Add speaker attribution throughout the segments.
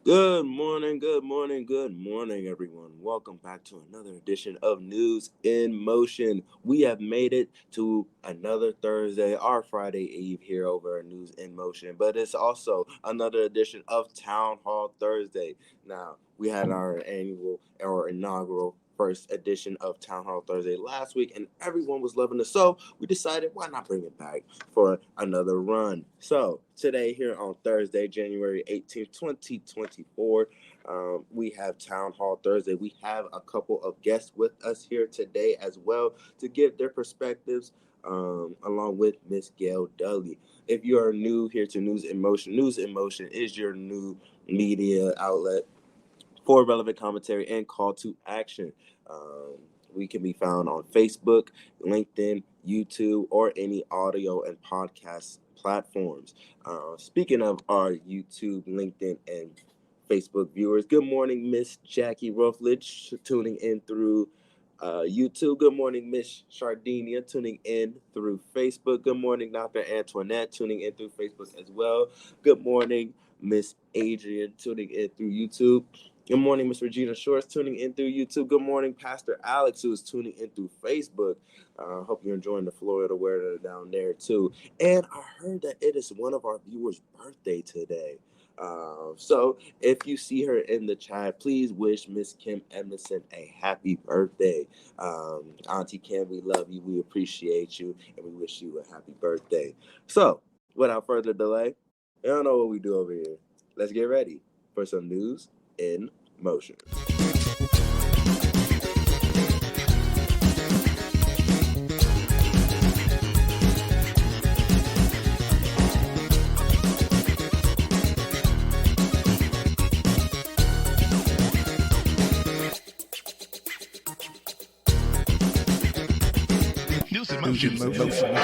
Speaker 1: Good morning, everyone. Welcome back to another edition of News in Motion. We have made it to another Thursday, our Friday Eve here over at News in Motion, but it's also another edition of Town Hall Thursday. Now, we had our annual or inaugural first edition of Town Hall Thursday last week, and everyone was loving it. So we decided, why not bring it back for another run? So today, here on Thursday, January 18th, 2024, we have Town Hall Thursday. We have a couple of guests with us here today as well to give their perspectives. Along with Miss Gail Dudley. If you are new here to News in Motion is your new media outlet for relevant commentary and call to action. Um, we can be found on Facebook, LinkedIn, YouTube, or any audio and podcast platforms. Speaking of our YouTube, LinkedIn, and Facebook viewers, good morning, Miss Jackie Ruffledge, tuning in through YouTube. Good morning, Miss Shardinia, tuning in through Facebook. Good morning, Dr. Antoinette, tuning in through Facebook as well. Good morning, Miss Adrian, tuning in through YouTube. Good morning, Miss Regina Shores, tuning in through YouTube. Good morning, Pastor Alex, who is tuning in through Facebook. Hope you're enjoying the Florida weather down there, too. And I heard that it is one of our viewers' birthday today. So if you see her in the chat, please wish Miss Kim Edmondson a happy birthday. Auntie Kim, we love you, we appreciate you, and we wish you a happy birthday. So, without further delay, you don't know what we do over here. Let's get ready for some news in motion.
Speaker 2: News in motion.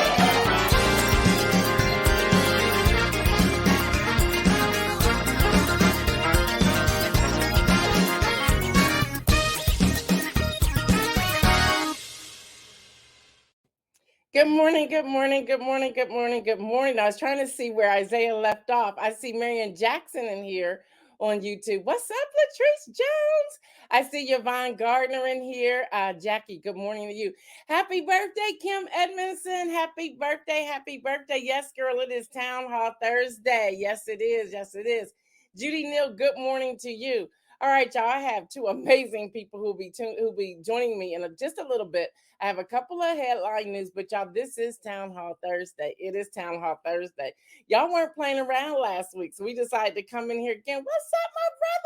Speaker 3: Good morning, good morning, good morning, good morning, good morning. I was trying to see where Isaiah left off. I see Marion Jackson in here on YouTube. What's up, Latrice Jones? I see Yvonne Gardner in here. Jackie, good morning to you. Happy birthday, Kim Edmondson. Happy birthday, happy birthday. Yes, girl, it is Town Hall Thursday. Yes, it is. Yes, it is. Judy Neal, good morning to you. All right, y'all, I have two amazing people who'll be joining me in just a little bit. I have a couple of headline news, but y'all, this is Town Hall Thursday. It is Town Hall Thursday. Y'all weren't playing around last week, so we decided to come in here again. What's up, my brother?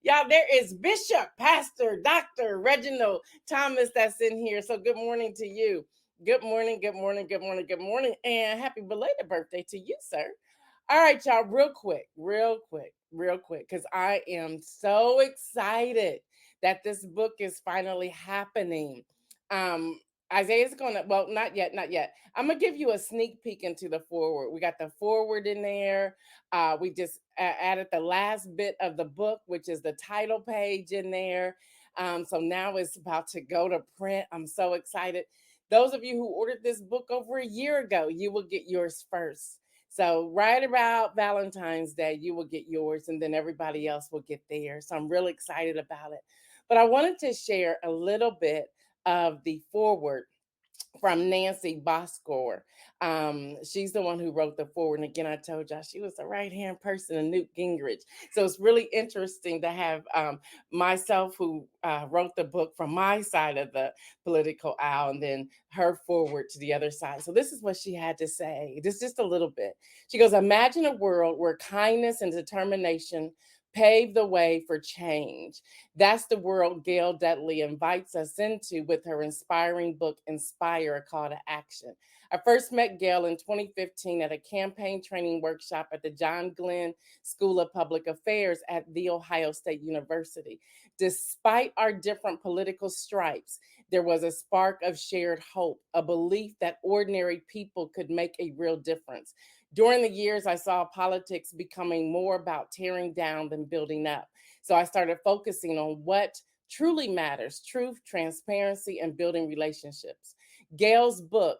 Speaker 3: Y'all, there is Bishop, Pastor, Dr. Reginald Thomas that's in here. So good morning to you. Good morning, good morning, good morning, good morning, and happy belated birthday to you, sir. All right, y'all, real quick, because I am so excited that this book is finally happening. Um, Isaiah's gonna, well, not yet. I'm gonna give you a sneak peek into the forward. We got the forward in there. We just added the last bit of the book, which is the title page in there. So now it's about to go to print. I'm so excited. Those of you who ordered this book over a year ago, you will get yours first. So right about Valentine's Day, you will get yours, and then everybody else will get theirs. So I'm really excited about it. But I wanted to share a little bit of the forward from Nancy Boscor. She's the one who wrote the forward. And again, I told y'all she was the right-hand person of Newt Gingrich. So it's really interesting to have myself who wrote the book from my side of the political aisle and then her forward to the other side. So this is what she had to say. This is just a little bit. She goes, imagine a world where kindness and determination pave the way for change. That's the world Gail Dudley invites us into with her inspiring book, Inspire, a Call to Action. I first met Gail in 2015 at a campaign training workshop at the John Glenn School of Public Affairs at The Ohio State University. Despite our different political stripes, there was a spark of shared hope, a belief that ordinary people could make a real difference. During the years, I saw politics becoming more about tearing down than building up. So I started focusing on what truly matters: truth, transparency, and building relationships. Gail's book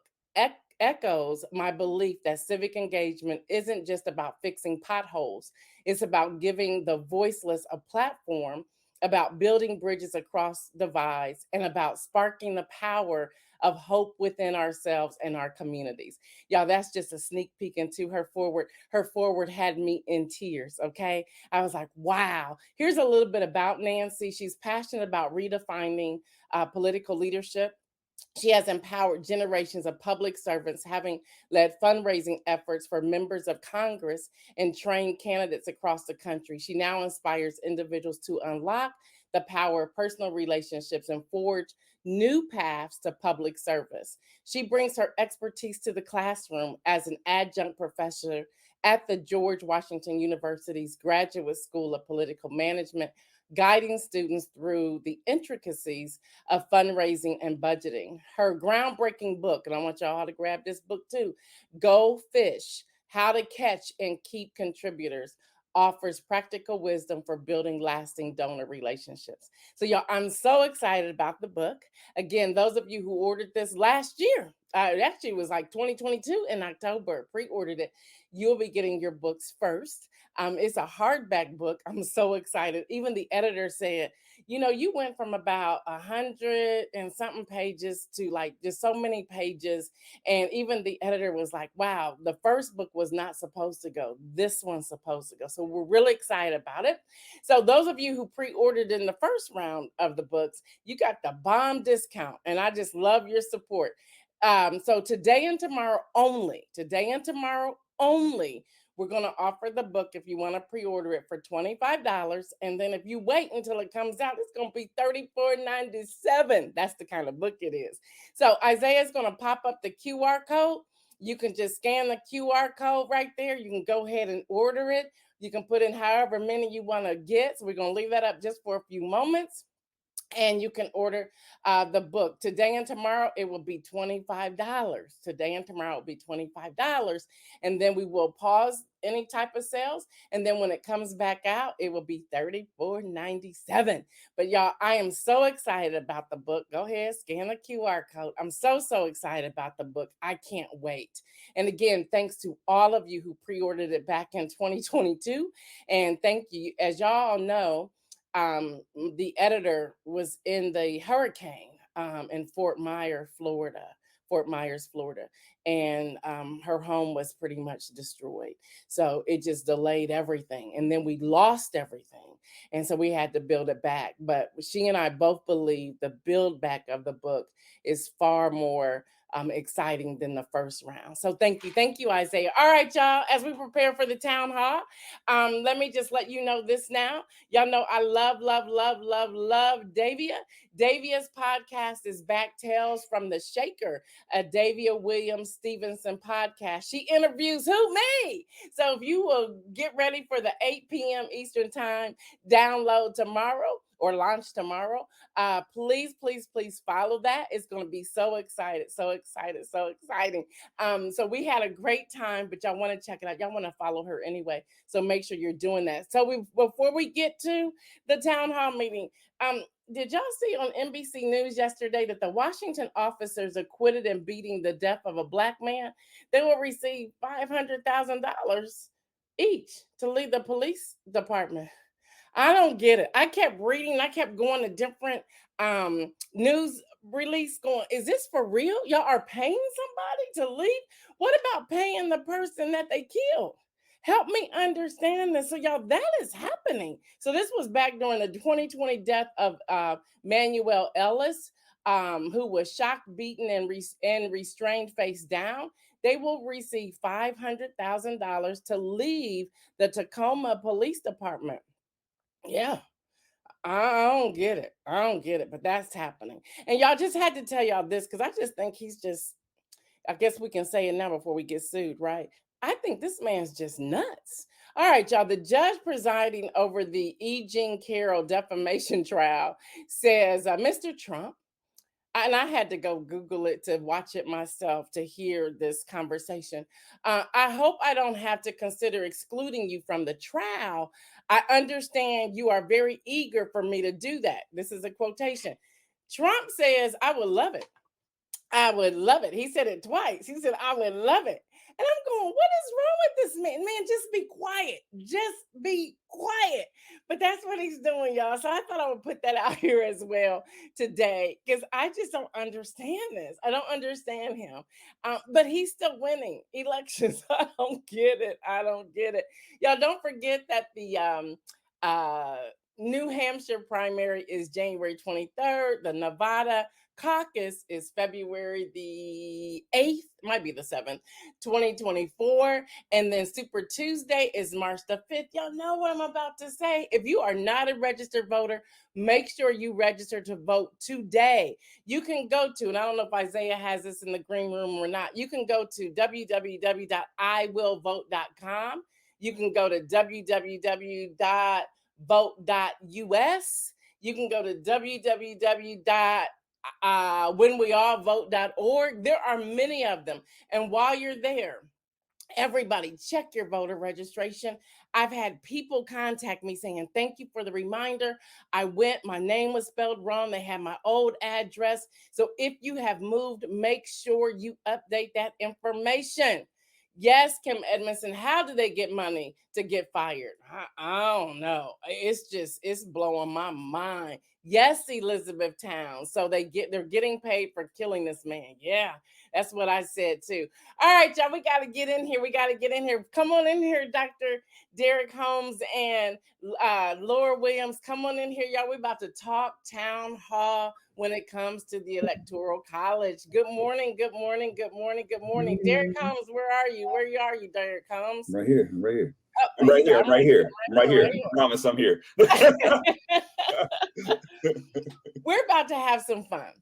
Speaker 3: echoes my belief that civic engagement isn't just about fixing potholes. It's about giving the voiceless a platform, about building bridges across divides, and about sparking the power of hope within ourselves and our communities. Y'all, that's just a sneak peek into her forward. Her forward had me in tears, okay? I was like, wow. Here's a little bit about Nancy. She's passionate about redefining political leadership. She has empowered generations of public servants, having led fundraising efforts for members of Congress and trained candidates across the country. She now inspires individuals to unlock the power of personal relationships and forge new paths to public service. She brings her expertise to the classroom as an adjunct professor at the George Washington University's Graduate School of Political Management, guiding students through the intricacies of fundraising and budgeting. Her groundbreaking book, and I want y'all to grab this book too, Go Fish: How to Catch and Keep Contributors, offers practical wisdom for building lasting donor relationships. So, y'all, I'm so excited about the book. Again, those of you who ordered this last year, it actually was like 2022 in October, pre-ordered it, you'll be getting your books first. It's a hardback book. I'm so excited. Even the editor said, you know, you went from about 100 and something pages to like just so many pages. And even the editor was like, wow, the first book was not supposed to go. This one's supposed to go. So we're really excited about it. So those of you who pre-ordered in the first round of the books, you got the bomb discount. And I just love your support. So today and tomorrow only, we're going to offer the book if you want to pre-order it for $25. And then if you wait until it comes out, it's going to be $34.97. That's the kind of book it is. So Isaiah's going to pop up the QR code. You can just scan the QR code right there. You can go ahead and order it. You can put in however many you want to get. So we're going to leave that up just for a few moments. And you can order the book. Today and tomorrow, it will be $25. Today and tomorrow, it will be $25. And then we will pause any type of sales. And then when it comes back out, it will be $34.97. But y'all, I am so excited about the book. Go ahead, scan the QR code. I'm so excited about the book. I can't wait. And again, thanks to all of you who pre-ordered it back in 2022. And thank you. As y'all know, the editor was in the hurricane in Fort Myers, Florida, and her home was pretty much destroyed. So it just delayed everything, and then we lost everything, and so we had to build it back. But she and I both believe the build back of the book is far more exciting than the first round. So thank you, Isaiah. All right, y'all. As we prepare for the town hall, let me just let you know this now. Y'all know I love Davia. Davia's podcast is back, Tales from the Shaker, a Davia Williams Stevenson podcast. She interviews who? Me. So if you will get ready for the 8 p.m. Eastern time download tomorrow or launch tomorrow, please follow that. It's going to be so exciting. So we had a great time, but y'all want to check it out. Y'all want to follow her anyway. So make sure you're doing that. So before we get to the town hall meeting, did y'all see on NBC News yesterday that the Washington officers acquitted in beating the death of a Black man? They will receive $500,000 each to lead the police department. I don't get it. I kept reading, I kept going to different news release going, is this for real? Y'all are paying somebody to leave? What about paying the person that they killed? Help me understand this. So, y'all, that is happening. So, this was back during the 2020 death of Manuel Ellis, who was shot, beaten, and restrained face down. They will receive $500,000 to leave the Tacoma Police Department. Yeah, I don't get it. But that's happening. And y'all, just had to tell y'all this because I just think he's just, I guess we can say it now before we get sued, right? I think this man's just nuts. All right, y'all. The judge presiding over the E. Jean Carroll defamation trial says, Mr. Trump, and I had to go Google it to watch it myself to hear this conversation. I hope I don't have to consider excluding you from the trial. I understand you are very eager for me to do that. This is a quotation. Trump says, I would love it. I would love it. He said it twice. He said, I would love it. And I'm going, what is wrong with this man? Man, just be quiet. Just be quiet. But that's what he's doing, y'all. So I thought I would put that out here as well today because I just don't understand this. I don't understand him. But he's still winning elections. I don't get it. I don't get it. Y'all don't forget that the uh, New Hampshire primary is January 23rd. The Nevada caucus is February the 8th, might be the 7th, 2024. And then Super Tuesday is March the 5th. Y'all know what I'm about to say. If you are not a registered voter, make sure you register to vote today. You can go to, and I don't know if Isaiah has this in the green room or not, you can go to www.iwillvote.com. You can go to www.vote.us. You can go to www.whenweallvote.org. There are many of them. And while you're there, everybody check your voter registration. I've had people contact me saying, thank you for the reminder. I went, my name was spelled wrong. They had my old address. So if you have moved, make sure you update that information. Yes, Kim Edmondson, how do they get money to get fired? I don't know. It's blowing my mind. Yes, Elizabethtown. So they're getting paid for killing this man. Yeah, that's what I said too. All right, y'all, we got to get in here. Come on in here, Dr. Derek Holmes and Laura Williams. Come on in here, y'all. We're about to talk town hall when it comes to the Electoral College. Good morning, good morning, good morning, good morning. Derek Holmes, where are you? Where are you, Derek Holmes?
Speaker 4: Right here, right here.
Speaker 3: Oh,
Speaker 4: I'm right here, right here. I promise I'm here.
Speaker 3: We're about to have some fun.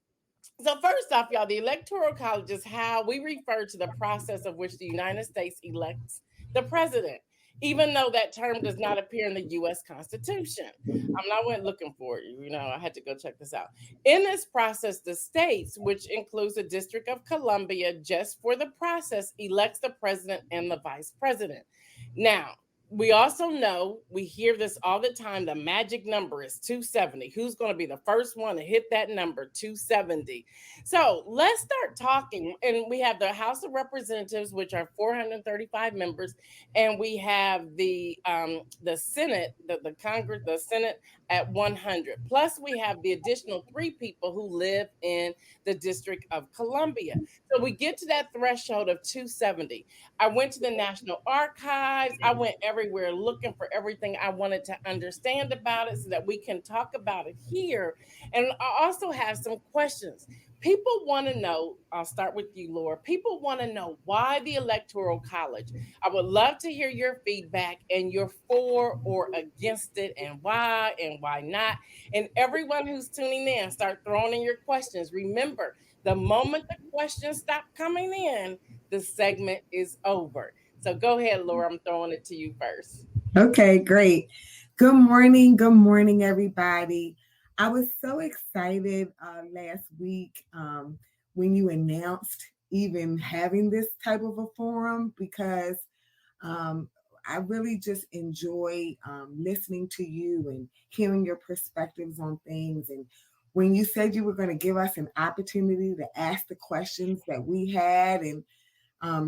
Speaker 3: So first off, y'all, the Electoral College is how we refer to the process of which the United States elects the president, even though that term does not appear in the U.S. Constitution. I went looking for it. I had to go check this out. In this process, the states, which includes the District of Columbia, just for the process, elects the president and the vice president. Now, we also know, we hear this all the time, the magic number is 270. Who's going to be the first one to hit that number, 270? So let's start talking. And we have the House of Representatives, which are 435 members, and we have the Senate, the Congress, the Senate at 100. Plus, we have the additional 3 people who live in the District of Columbia. So we get to that threshold of 270. I went to the National Archives. I went everywhere looking for everything I wanted to understand about it so that we can talk about it here. And I also have some questions. People want to know, I'll start with you, Laura. People want to know why the Electoral College. I would love to hear your feedback and you're for or against it and why not. And everyone who's tuning in, start throwing in your questions. Remember, the moment the questions stop coming in, the segment is over. So go ahead, Laura. I'm throwing it to you first.
Speaker 2: Okay, great. Good morning, everybody. I was so excited last week when you announced even having this type of a forum because I really just enjoy listening to you and hearing your perspectives on things. And when you said you were going to give us an opportunity to ask the questions that we had and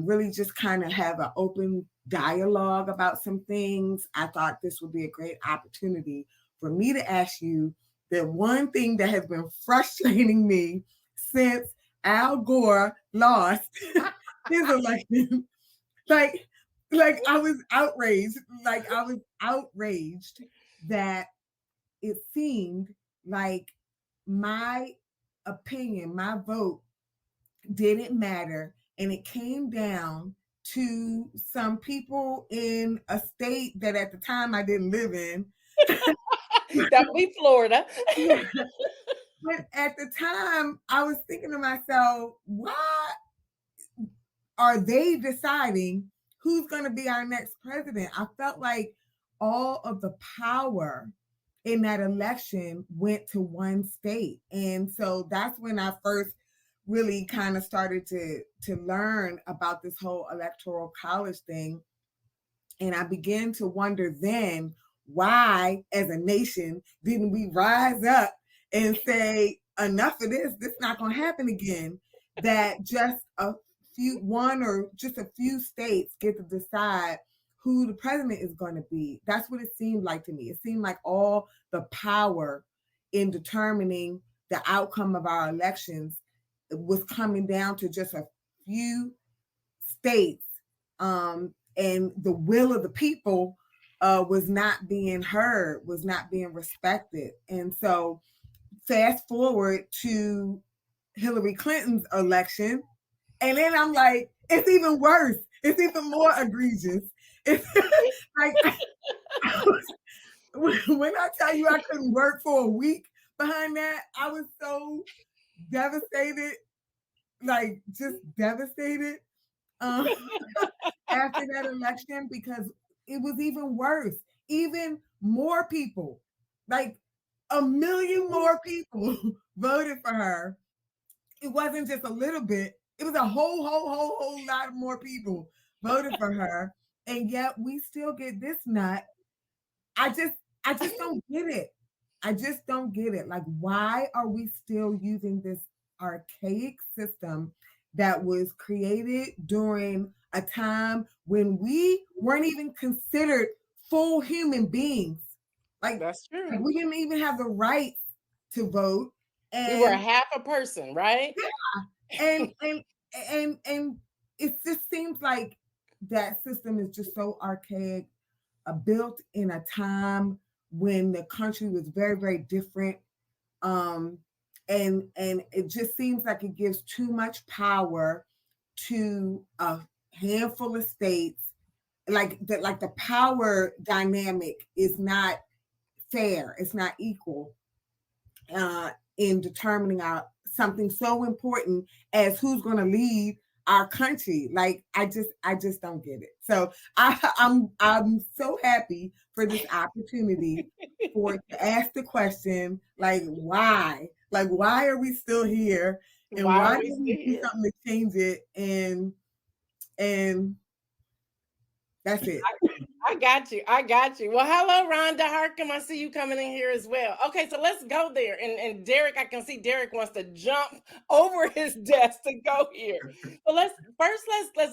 Speaker 2: really just kind of have an open dialogue about some things, I thought this would be a great opportunity for me to ask you the one thing that has been frustrating me since Al Gore lost his election. Like I was outraged. That it seemed like my opinion, my vote didn't matter. And it came down to some people in a state that at the time I didn't live in.
Speaker 3: That would be Florida.
Speaker 2: But at the time, I was thinking to myself, why are they deciding who's going to be our next president? I felt like all of the power in that election went to one state. And so that's when I first really kind of started to learn about this whole electoral college thing. And I began to wonder then, why as a nation didn't we rise up and say, enough of this, this is not going to happen again? That just a one or just a few states get to decide who the president is going to be. That's what it seemed like to me. It seemed like all the power in determining the outcome of our elections was coming down to just a few states, and the will of the people was not being heard, was not being respected. And so fast forward to Hillary Clinton's election, and then I'm like, it's even worse. It's even more egregious. It's like, when I tell you I couldn't work for a week behind that, I was so devastated, like just devastated after that election, because it was even worse. Even more people, like 1 million more people voted for her. It wasn't just a little bit. It was a whole lot of more people voted for her. And yet we still get this nut. I just don't get it. I just don't get it. Like, why are we still using this archaic system that was created during a time when we weren't even considered full human beings? Like,
Speaker 3: that's true.
Speaker 2: Like, we didn't even have the right to vote.
Speaker 3: And we were half a person, right?
Speaker 2: Yeah. And it just seems like that system is just so archaic, built in a time when the country was very, very different. And it just seems like it gives too much power to a handful of states. Like the power dynamic is not fair. It's not equal in determining something so important as who's going to lead our country. Like, I just don't get it. So I'm so happy for this opportunity to ask the question, like, why? Like, why are we still here? And why do we do something to change it? And that's it.
Speaker 3: I got you. Well, hello, Rhonda Harkin. I see you coming in here as well. Okay, so let's go there. And Derek, I can see Derek wants to jump over his desk to go here. So let's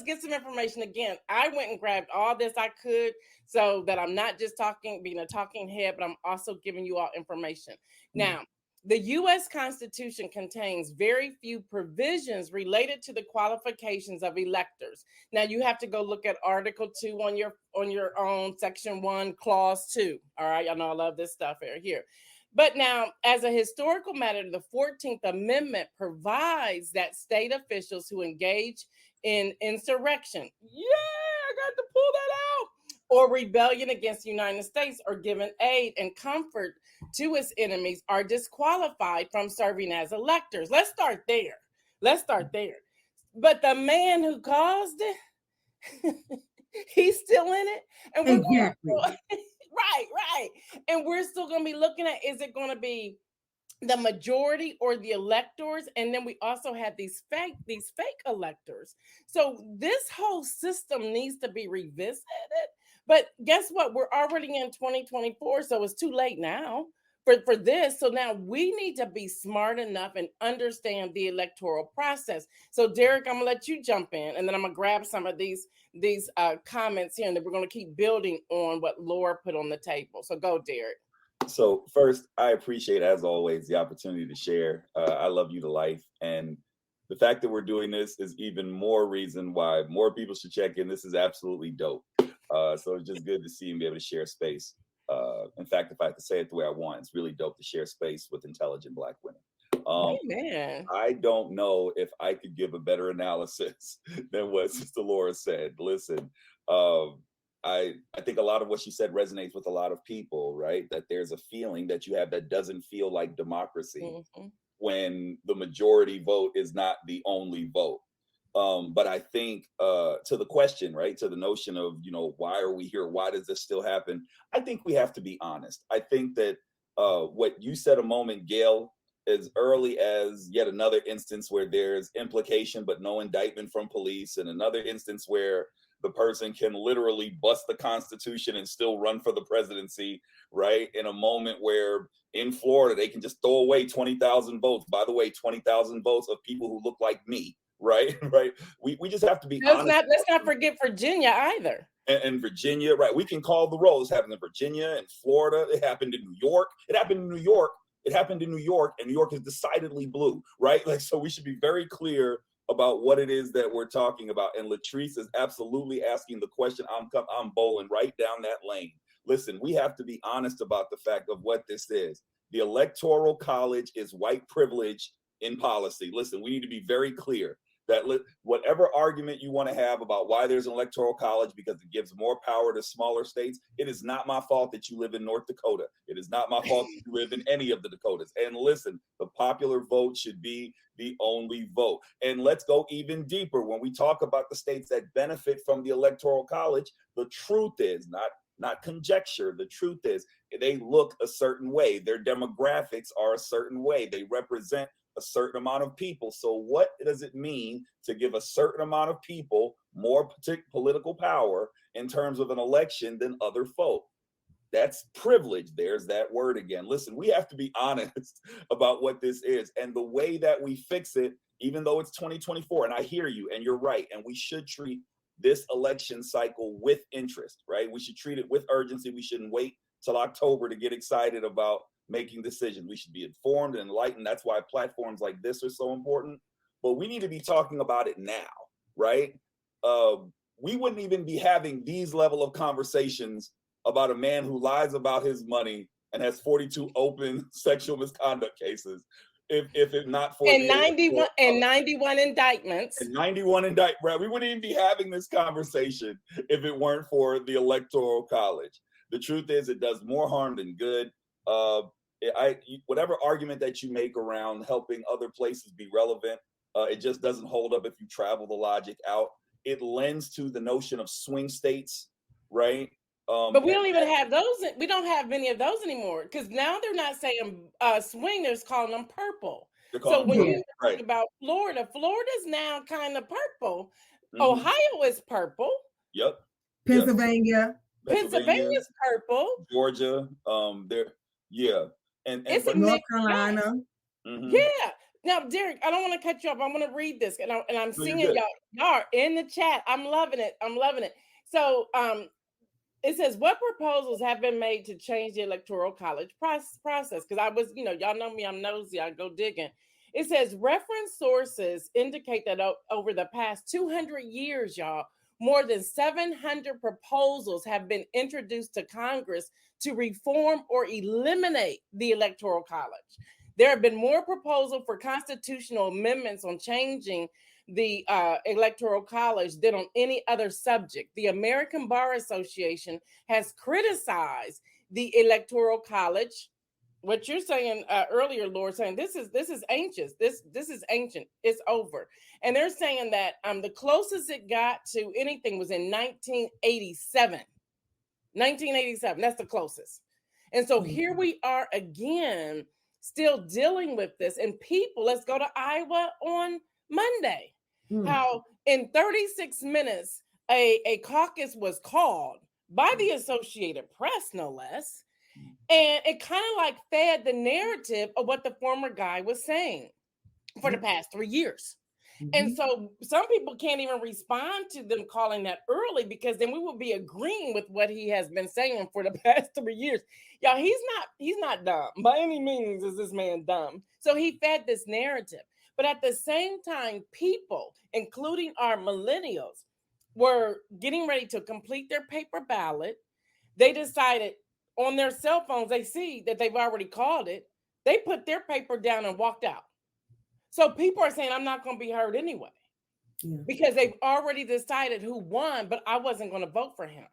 Speaker 3: get some information again. I went and grabbed all this I could so that I'm not just being a talking head, but I'm also giving you all information. Now, the U.S. Constitution contains very few provisions related to the qualifications of electors. Now, you have to go look at Article 2 on your own, Section 1, Clause 2. All right, y'all know I love this stuff right here. But now, as a historical matter, the 14th Amendment provides that state officials who engage in insurrection, I got to pull that out, or rebellion against the United States, or given aid and comfort to its enemies, are disqualified from serving as electors. Let's start there. But the man who caused it, he's still in it. And we're
Speaker 2: exactly.
Speaker 3: Right. And we're still going to be looking at, is it going to be the majority or the electors? And then we also have these fake electors. So this whole system needs to be revisited. But guess what? We're already in 2024, so it's too late now for this. So now we need to be smart enough and understand the electoral process. So Derek, I'm gonna let you jump in, and then I'm gonna grab some of these comments here, and then we're gonna keep building on what Laura put on the table. So go, Derek.
Speaker 4: So first, I appreciate, as always, the opportunity to share. I love you to life, and the fact that we're doing this is even more reason why more people should check in. This is absolutely dope. So it's just good to see and be able to share space. In fact, if I could say it the way I want, it's really dope to share space with intelligent Black women.
Speaker 3: Amen.
Speaker 4: I don't know if I could give a better analysis than what Sister Laura said. Listen, I think a lot of what she said resonates with a lot of people, right? That there's a feeling that you have that doesn't feel like democracy when the majority vote is not the only vote. But I think to the question, right, to the notion of, why are we here? Why does this still happen? I think we have to be honest. I think that what you said a moment, Gail, as early as yet another instance where there's implication but no indictment from police, and another instance where the person can literally bust the Constitution and still run for the presidency, right? In a moment where in Florida, they can just throw away 20,000 votes. By the way, 20,000 votes of people who look like me, right? Right. We just have to be honest.
Speaker 3: Let's not forget Virginia either.
Speaker 4: And Virginia, right? We can call the roll. It's happened in Virginia and Florida. It happened in New York. It happened in New York. It happened in New York, and New York is decidedly blue, right? Like, so we should be very clear about what it is that we're talking about. And Latrice is absolutely asking the question. I'm bowling right down that lane. Listen, we have to be honest about the fact of what this is. The Electoral College is white privilege in policy. Listen, we need to be very clear that whatever argument you want to have about why there's an electoral college because it gives more power to smaller states, it is not my fault that you live in North Dakota. It is not my fault that you live in any of the Dakotas. And listen, the popular vote should be the only vote. And let's go even deeper. When we talk about the states that benefit from the electoral college, the truth is not conjecture. The truth is they look a certain way. Their demographics are a certain way. They represent a certain amount of people. So what does it mean to give a certain amount of people more political power in terms of an election than other folk? That's privilege. There's that word again. Listen, we have to be honest about what this is. And the way that we fix it, even though it's 2024, and I hear you, and you're right, and we should treat this election cycle with interest, right? We should treat it with urgency. We shouldn't wait till October to get excited about making decisions. We should be informed and enlightened. That's why platforms like this are so important. But we need to be talking about it now, right? We wouldn't even be having these level of conversations about a man who lies about his money and has 42 open sexual misconduct cases if it not for
Speaker 3: and 91 indictments.
Speaker 4: And 91 indictments. Right? We wouldn't even be having this conversation if it weren't for the Electoral College. The truth is, it does more harm than good. Whatever argument that you make around helping other places be relevant, it just doesn't hold up if you travel the logic out. It lends to the notion of swing states, right?
Speaker 3: But we don't even have those. We don't have many of those anymore because now they're not saying swing, they're calling them purple. So when you talk about Florida, Florida's now kind of purple. Mm-hmm. Ohio is purple.
Speaker 4: Yep.
Speaker 2: Pennsylvania's
Speaker 3: purple.
Speaker 4: Georgia, and
Speaker 3: it's
Speaker 2: North Carolina.
Speaker 4: Mm-hmm.
Speaker 3: Yeah. Now, Derek, I don't want to cut you off. I'm going to read this, and I'm seeing y'all are in the chat. I'm loving it. So, it says, what proposals have been made to change the Electoral College process? Because I was, y'all know me, I'm nosy, I go digging. It says, reference sources indicate that over the past 200 years, y'all, more than 700 proposals have been introduced to Congress to reform or eliminate the Electoral College. There have been more proposals for constitutional amendments on changing the Electoral College than on any other subject. The American Bar Association has criticized the Electoral College. What you're saying earlier, Lord, saying this is ancient. This is ancient. It's over. And they're saying that the closest it got to anything was in 1987. 1987. That's the closest. And so here we are again, still dealing with this. And people, let's go to Iowa on Monday. How in 36 minutes, a caucus was called by the Associated Press, no less. And it kind of like fed the narrative of what the former guy was saying for the past 3 years. And so some people can't even respond to them calling that early because then we will be agreeing with what he has been saying for the past 3 years. Y'all, he's not dumb. By any means is this man dumb. So he fed this narrative. But at the same time, people, including our millennials, were getting ready to complete their paper ballot. They decided on their cell phones, they see that they've already called it. They put their paper down and walked out. So people are saying, I'm not going to be heard anyway, because they've already decided who won, but I wasn't going to vote for him.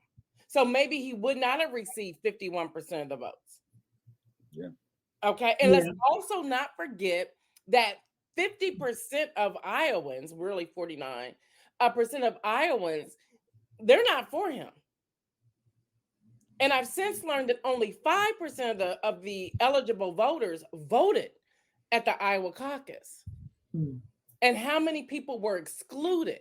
Speaker 3: So maybe he would not have received 51% of the votes.
Speaker 4: Yeah.
Speaker 3: Okay. And let's also not forget that 50% of Iowans, really 49% of Iowans, they're not for him. And I've since learned that only 5% of the eligible voters voted at the Iowa caucus. And how many people were excluded?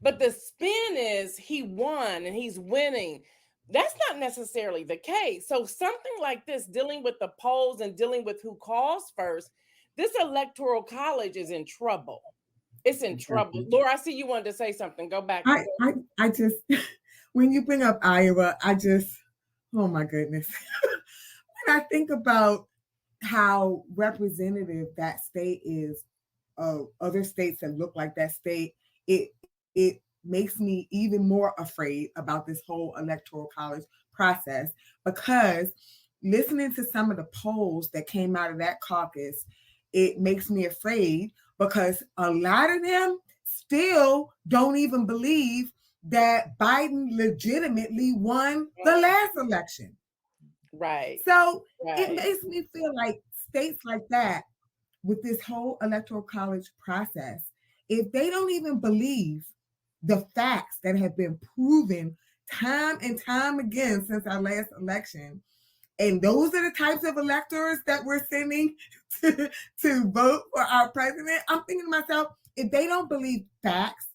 Speaker 3: But the spin is he won and he's winning. That's not necessarily the case. So something like this, dealing with the polls and dealing with who calls first, this Electoral College is in trouble. It's in trouble. Laura, I see you wanted to say something. Go back.
Speaker 2: I just, when you bring up Iowa, oh my goodness. When I think about how representative that state is of other states that look like that state, it makes me even more afraid about this whole electoral college process, because listening to some of the polls that came out of that caucus, it makes me afraid because a lot of them still don't even believe that Biden legitimately won the last election.
Speaker 3: Right.
Speaker 2: So it
Speaker 3: Right.
Speaker 2: makes me feel like states like that, with this whole electoral college process, if they don't even believe the facts that have been proven time and time again since our last election, and those are the types of electors that we're sending to vote for our president, I'm thinking to myself, if they don't believe facts,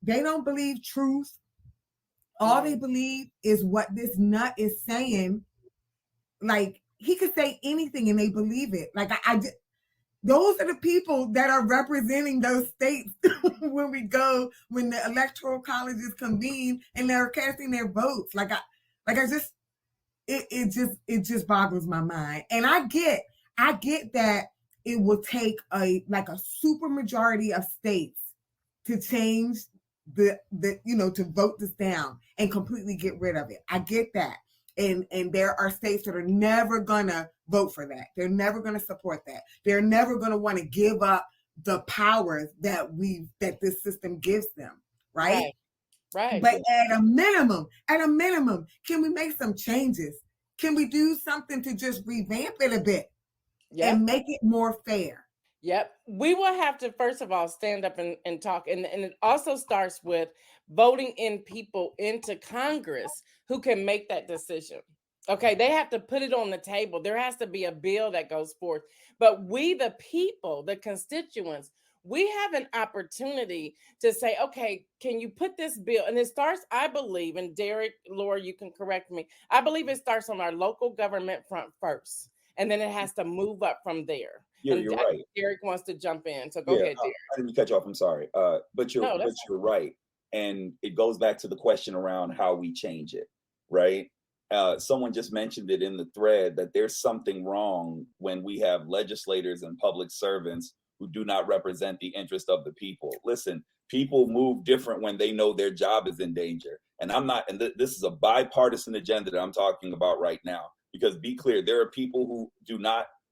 Speaker 2: they don't believe truth, all they believe is what this nut is saying. Like, he could say anything and they believe it. Like, those are the people that are representing those states when the electoral colleges convene and they're casting their votes. It just boggles my mind. And I get that it will take a super majority of states to change the to vote this down and completely get rid of it. I get that. And there are states that are never gonna vote for that. They're never gonna support that. They're never gonna want to give up the powers that this system gives them, right?
Speaker 3: Right.
Speaker 2: But at a minimum, can we make some changes? Can we do something to just revamp it a bit and make it more fair?
Speaker 3: Yep. We will have to, first of all, stand up and talk. And it also starts with voting in people into Congress who can make that decision. Okay. They have to put it on the table. There has to be a bill that goes forth. But we, the people, the constituents, we have an opportunity to say, okay, can you put this bill? And it starts, I believe, and Derek, Laura, you can correct me. I believe it starts on our local government front first, and then it has to move up from there.
Speaker 4: You're right.
Speaker 3: Derek wants to jump in, so go ahead, Derek.
Speaker 4: I didn't cut you off. I'm sorry, but you're right, and it goes back to the question around how we change it, right? Someone just mentioned it in the thread that there's something wrong when we have legislators and public servants who do not represent the interest of the people. Listen, people move different when they know their job is in danger, and I'm not. And this is a bipartisan agenda that I'm talking about right now. Because be clear, there are people who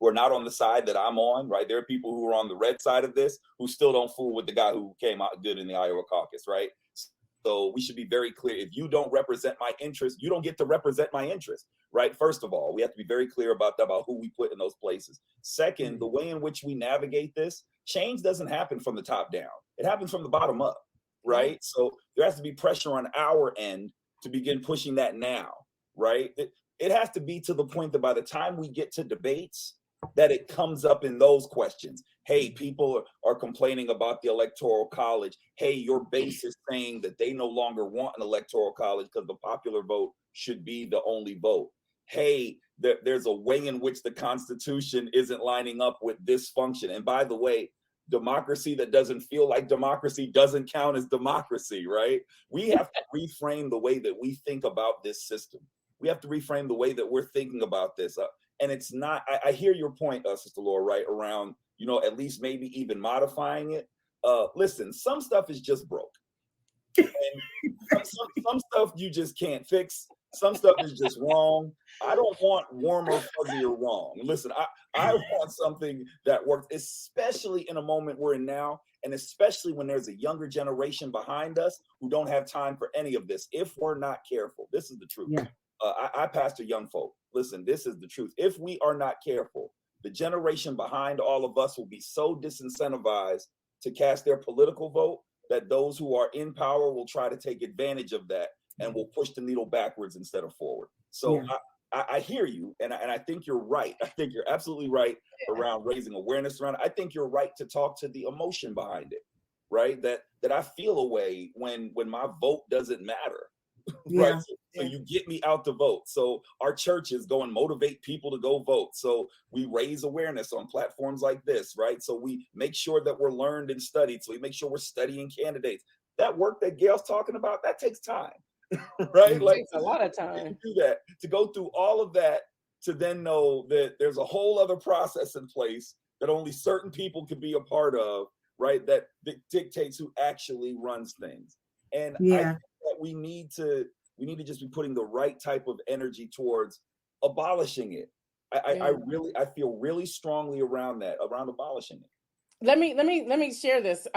Speaker 4: are not on the side that I'm on, right? There are people who are on the red side of this who still don't fool with the guy who came out good in the Iowa caucus, right? So we should be very clear. If you don't represent my interest, you don't get to represent my interest, right? First of all, we have to be very clear about who we put in those places. Second, the way in which we navigate this, change doesn't happen from the top down. It happens from the bottom up, right? So there has to be pressure on our end to begin pushing that now, right? It has to be to the point that by the time we get to debates, that it comes up in those questions. Hey, people are complaining about the electoral college. Hey, your base is saying that they no longer want an electoral college because the popular vote should be the only vote. Hey, there's a way in which the Constitution isn't lining up with this function. And by the way, democracy that doesn't feel like democracy doesn't count as democracy, right? We have to reframe the way that we think about this system. We have to reframe the way that we're thinking about this. And it's not, I hear your point, Sister Laura, right, around, at least maybe even modifying it. Listen, some stuff is just broke. And some stuff you just can't fix. Some stuff is just wrong. I don't want warmer, fuzzier wrong. Listen, I want something that works, especially in a moment we're in now, and especially when there's a younger generation behind us who don't have time for any of this. If we're not careful, this is the truth. Yeah. I pastor young folk. Listen, this is the truth. If we are not careful, the generation behind all of us will be so disincentivized to cast their political vote that those who are in power will try to take advantage of that and will push the needle backwards instead of forward. So yeah. I hear you, and I think you're right. I think you're absolutely right around raising awareness around it. I think you're right to talk to the emotion behind it, right? That I feel a way when my vote doesn't matter. right?
Speaker 2: Yeah.
Speaker 4: So you get me out to vote. So our churches go and motivate people to go vote. So we raise awareness on platforms like this, right? So we make sure that we're learned and studied. So we make sure we're studying candidates. That work that Gail's talking about, that takes time, right?
Speaker 3: It
Speaker 4: Like
Speaker 3: takes a lot of
Speaker 4: to
Speaker 3: time.
Speaker 4: do that, to go through all of that, to then know that there's a whole other process in place that only certain people can be a part of, right? That dictates who actually runs things. And I
Speaker 2: Yeah.
Speaker 4: think that we need to just be putting the right type of energy towards abolishing it. I
Speaker 3: Yeah.
Speaker 4: really, I feel really strongly around that, around abolishing it.
Speaker 3: Let me share this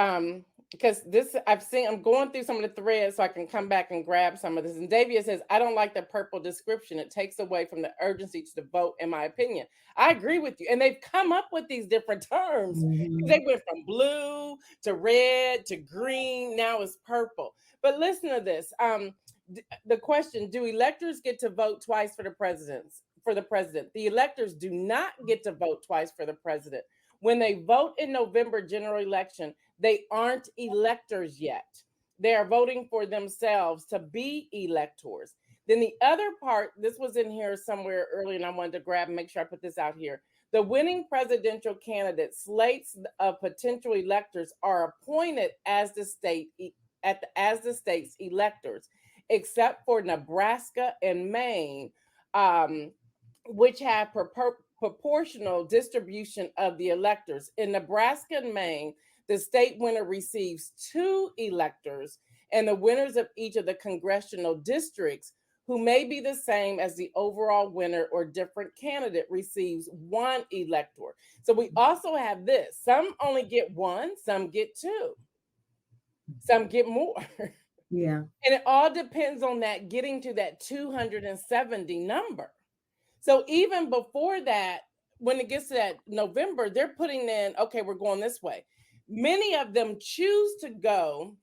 Speaker 3: because this I'm going through some of the threads so I can come back and grab some of this. And Davia says, I don't like the purple description. It takes away from the urgency to vote, in my opinion. I agree with you. And they've come up with these different terms.
Speaker 2: Mhm.
Speaker 3: They went from blue to red to green. Now it's purple. But listen to this. The question, do electors get to vote twice for the presidents? For the president? The electors do not get to vote twice for the president. When they vote in November general election, they aren't electors yet. They are voting for themselves to be electors. Then the other part, this was in here somewhere earlier, and I wanted to grab and make sure I put this out here. The winning presidential candidate slates of potential electors are appointed as the state's electors, except for Nebraska and Maine, which have proportional distribution of the electors. In Nebraska and Maine, the state winner receives 2 electors, and the winners of each of the congressional districts, who may be the same as the overall winner or different candidate, receives 1 elector. So we also have this. Some only get 1, some get 2, some get more.
Speaker 2: Yeah.
Speaker 3: And it all depends on that getting to that 270 number. So even before that, when it gets to that November, they're putting in, okay, we're going this way. Many of them choose to go,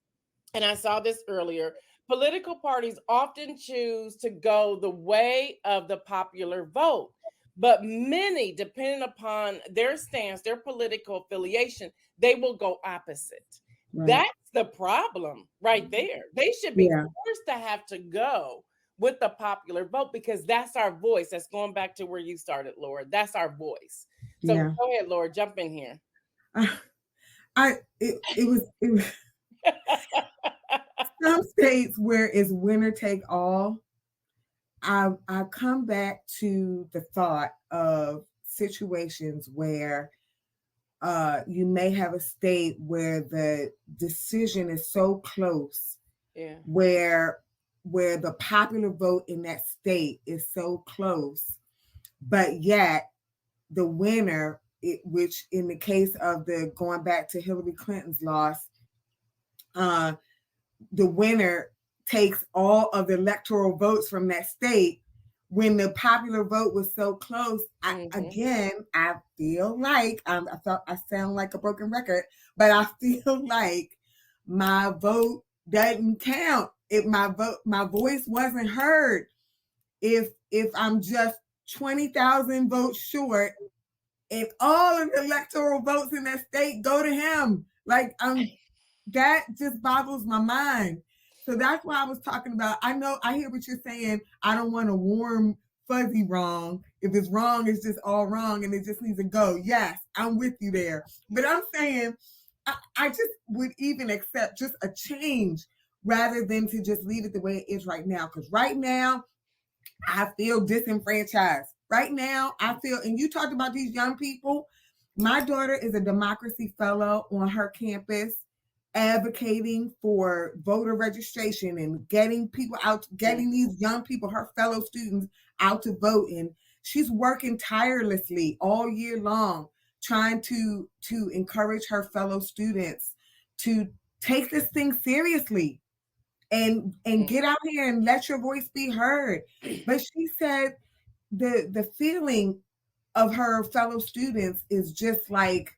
Speaker 3: and I saw this earlier. Political parties often choose to go the way of the popular vote, but many, depending upon their stance, their political affiliation, they will go opposite.
Speaker 2: Right.
Speaker 3: That's the problem right there. They should be
Speaker 2: Yeah.
Speaker 3: forced to have to go with the popular vote because that's our voice. That's going back to where you started, Laura. That's our voice. So
Speaker 2: Yeah.
Speaker 3: go ahead, Laura, jump in here.
Speaker 2: It was some states where it's winner take all. I come back to the thought of situations where you may have a state where the decision is so close,
Speaker 3: Yeah.
Speaker 2: where the popular vote in that state is so close, but yet the winner, which in the case of the going back to Hillary Clinton's loss, the winner takes all of the electoral votes from that state. When the popular vote was so close, I feel like I sound like a broken record, but I feel like my vote doesn't count. If my voice wasn't heard, if I'm just 20,000 votes short, if all of the electoral votes in that state go to him, like that just boggles my mind. So that's why I was talking about. I hear what you're saying. I don't want a warm, fuzzy wrong. If it's wrong, it's just all wrong and it just needs to go. Yes, I'm with you there. But I'm saying I just would even accept just a change rather than to just leave it the way it is right now. Because right now, I feel disenfranchised. Right now, I feel, and you talked about these young people. My daughter is a democracy fellow on her campus, advocating for voter registration and getting people out, getting these young people, her fellow students, out to vote. And she's working tirelessly all year long, trying to encourage her fellow students to take this thing seriously and get out here and let your voice be heard. But she said the feeling of her fellow students is just like,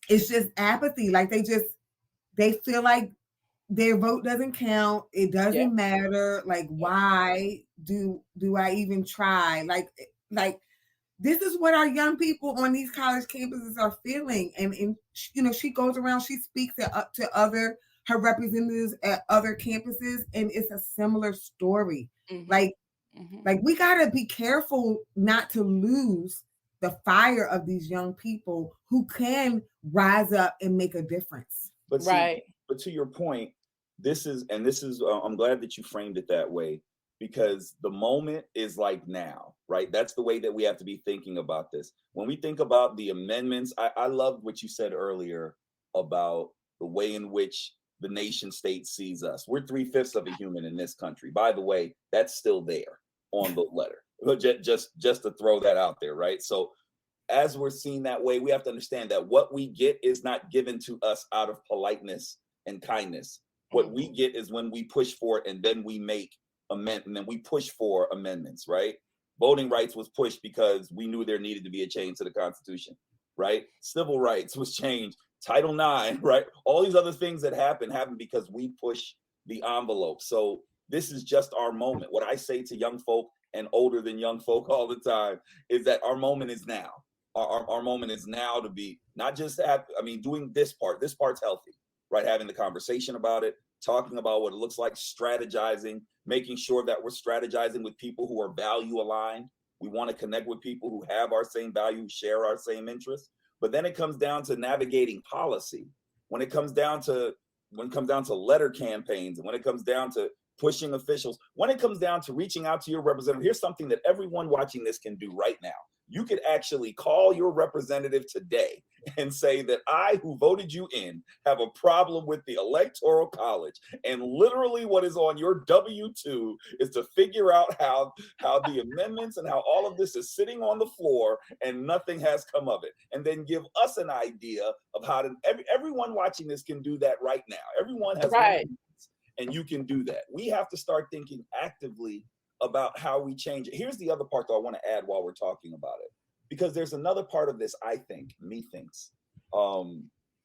Speaker 2: it's just apathy. Like they feel like their vote doesn't count. It doesn't matter. Like, why do I even try? Like this is what our young people on these college campuses are feeling. And she goes around, she speaks to other her representatives at other campuses, and it's a similar story.
Speaker 3: Mm-hmm.
Speaker 2: Like we gotta be careful not to lose the fire of these young people who can rise up and make a difference.
Speaker 4: But see, but to your point, this is I'm glad that you framed it that way, because the moment is like now, right? That's the way that we have to be thinking about this. When we think about the amendments, I love what you said earlier about the way in which the nation state sees us. We're 3/5 of a human in this country. By the way, that's still there on the letter. Just to throw that out there, right? So as we're seen that way, we have to understand that what we get is not given to us out of politeness and kindness. What we get is when we push for it, and then we make and then we push for amendments, right? Voting rights was pushed because we knew there needed to be a change to the Constitution, right? Civil rights was changed. Title IX, right? All these other things that happen because we push the envelope. So this is just our moment. What I say to young folk and older than young folk all the time is that our moment is now. Our moment is now to be not just doing this part's healthy, right? Having the conversation about it, talking about what it looks like, strategizing, making sure that we're strategizing with people who are value aligned. We want to connect with people who have our same values, share our same interests. But then it comes down to navigating policy. When it comes down to letter campaigns, and when it comes down to pushing officials, when it comes down to reaching out to your representative, here's something that everyone watching this can do right now. You could actually call your representative today and say that I, who voted you in, have a problem with the Electoral College. And literally what is on your W-2 is to figure out how the amendments and how all of this is sitting on the floor and nothing has come of it. And then give us an idea of how to, everyone watching this can do that right now. Everyone has and you can do that. We have to start thinking actively about how we change it. Here's the other part that I want to add while we're talking about it, because there's another part of this, I think,